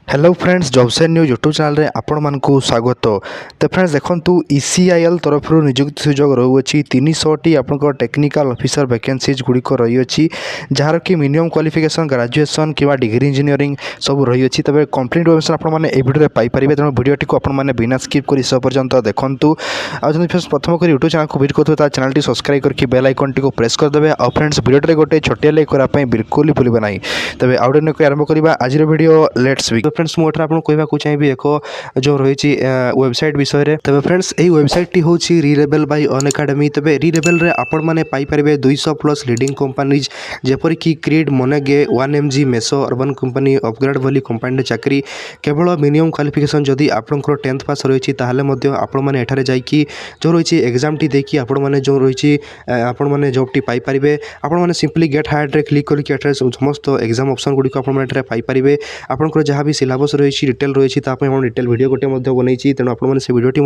Hello friends jobs and news YouTube channel रे आपण मानकु स्वागत। तो फ्रेंड्स देखंतु ईसीआईएल तरफ नियुक्ति सुजोग रहउछि 300 टी आपनकर टेक्निकल ऑफिसर वैकेंसीज गुड़िक रही अछि जार कि मिनिमम क्वालिफिकेशन ग्रेजुएशन किबा डिग्री इंजीनियरिंग सब रही अछि। तबे कंप्लीट इन्फॉर्मेशन आपण माने ए वीडियो रे पाई परिबे, तेणु वीडियो टी को आपण माने बिना स्किप करी सब पर्यंत देखंतु। आ जदि फ्रेंड्स प्रथम कर यूट्यूब चैनल को विजिट करथु ता चैनल टी सब्सक्राइब करके बेल आइकन टी को प्रेस कर देबे। आ फ्रेंड्स वीडियो रे गोटे छोटिया लाइक करा पई बिल्कुल भूलिबे नाही। तबे आउडे न आरंभ करबा आज वीडियो लेट्स वीक। फ्रेंड्स मु एठा आपण कहबाक चाहिए एक जो रही वेबसाइट विषय रे। तबे फ्रेंड्स यही वेबसाइट टी होची रीलेबल बाय अन एकेडमी। तबे रीलेबल रे आपण माने पाई परिबे 200 प्लस लीडिंग कंपनीज जेपरि कि क्रीड मोनेगे 1mg मेसो अर्बन कंपनी अपग्रेड वाली कंपनी चाकरी केवल मिनिमम क्वालिफिकेशन जदि आपनकर 10th पास रही ताहले मध्य आपण माने एठारे जाई कि जो रही एग्जाम टी देखि आपण माने जो रही आपण माने जॉब टी पाई परिबे। आपण माने सिंपली गेट हायर्ड रे क्लिक करके एठारे समस्त एग्जाम ऑप्शन गुडी को आपण माने एठारे पाई परिबे। आपनकर जहाँ भी सिलेबस रही डिटेल रही डिटेल वीडियो गोटे बनई। तेणु आपने से वीडियोटी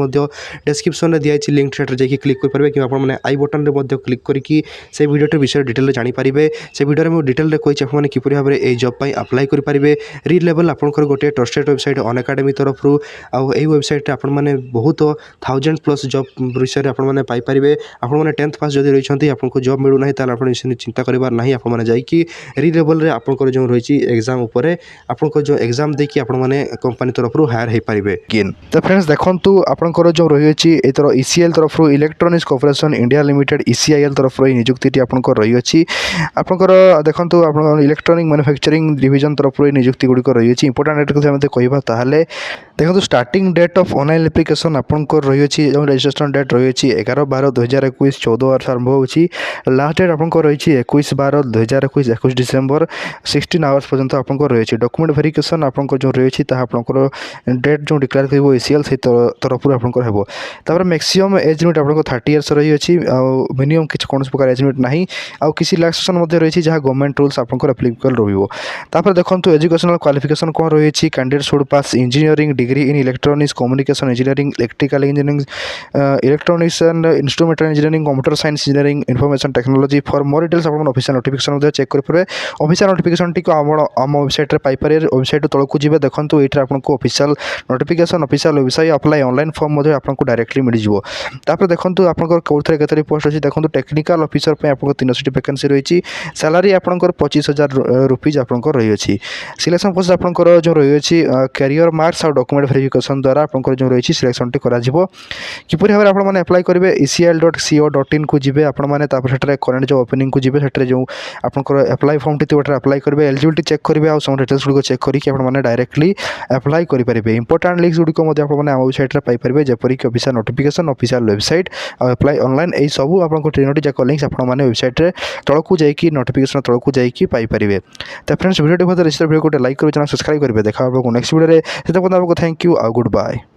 डिस्क्रिप्शन में दिखाई लिंक से जाकि क्लिक करेंगे कि आपने आई बटन में क्लिक करके से वीडियो विषय डिटेल जानीपारे। से वीडियो में डिटेल कही आपने किपरि भाव में जॉब पर अप्लाई करेंगे। रीलेबल आपंकर गोटे ट्रस्टेड वेबसाइट अन एकेडमी तरफ आई वेबसाइट आपने बहुत 1000 प्लस जॉब विषय में पाइपर। आपने 10th पास जब रही आपको जॉब मिलूना आप चिंता करार ना। आपने जाकि रीलेबल आपंकर जो रही एग्जाम आपंकर जो एग्जाम देखिए आपने कंपनी तरफ हायर हो पारे किन। तो फ्रेंड्स देखंतु आपंकर जो रही एथर ईसीएल तरफ electronics corporation India limited ECIL तरफ नियुक्ति आपंकर रही अछि। आपंकर देखंतु आप इलेक्ट्रोनिक मैन्युफैक्चरिंग डिवीजन तरफ नियुक्ति गुड़िक रही है। इंपोर्टेंट डेट कहबा ताहले देखो starting date of online application आपंकर रही है। रजिस्ट्रेशन डेट रही है 11/12/2021 14 आरंभ होची। लास्ट डेट आपंकर रही 21/12/2021 21 डिसेंबर 16 आवर्स पर्यंत आपंकर रही है। डॉक्यूमेंट वेरिफिकेशन आपंकर जो रही आपंकर डेट जो डिक्लेयर कर ईसीएल से तरफ आपंकर हेबो। तापर मैक्सिमम एज लिमिट आपंकर 30 इयर्स रही है। मिनिमम किसी कौन प्रकार एज लिमिट नहीं आउ किसी रिलैक्सेशन मध्य रही जहाँ गवर्नमेंट रूल्स आपंकर एप्लिकेबल रहिबो। तापर देखंतु एजुकेशनल क्वालिफिकेशन कौन रही candidate should pass engineering degree in electronics communication engineering electrical engineering electronics and instrumental engineering computer science engineering information technology. For more details आप ऑफिशियल नोटिफिकेशन चेक करेंगे। Official notification T आम website Piper. Website तलक जी देखो ये आपको official notification official website apply online form आपको directly मिल जाए। तापर देखो आपंकर कौन केतरी पोस्ट अच्छी देखो टेक्निकल ऑफिसर पे आपको 300 टी वैकेंसी रही। सैलरी आपंकर 25,000 रुपीज आपंकर रही है। सिलेक्शन प्रोसेस आपंकर जो रही है कैरियर मार्क्स और डॉक्यूमेंट वेरिफिकेशन द्वारा आपंकर जो रही सिलेक्शन टी करा जिवो। किपरि भाव आपने अप्लाई करेंगे ecl.co.in को जी आपने करेंट जो ओपनिंग को जी जो आपंकर अप्लाई फॉर्म टी अप्लाई करेंगे। एलिजिबिलिटी चेक करेंगे और सब डिटेल्स गुड चेक करके आपने डायरेक्टली अप्लाई करेंगे। इंपोर्टेंट लिंक्स गुड़िक आपने आम वेबसाइट पाइपर जेपरिक ऑफिशियल नोटिफिकेशन ऑफिशियल वेबसाइट और अप्लाई ऑनलाइन यही सब आपको 3टी जाक लिंक्स आपने वेबसाइट तलक जाकि नोटिफिकेशन तलक जाकि पाइपर। तो फ्रेंड्स वीडियो बहुत वीडियो को लाइक कर चैनल सब्सक्राइब करेंगे। देखा आपको नेक्स्ट वीडियो से आपको थैंक यू और गुड बाय।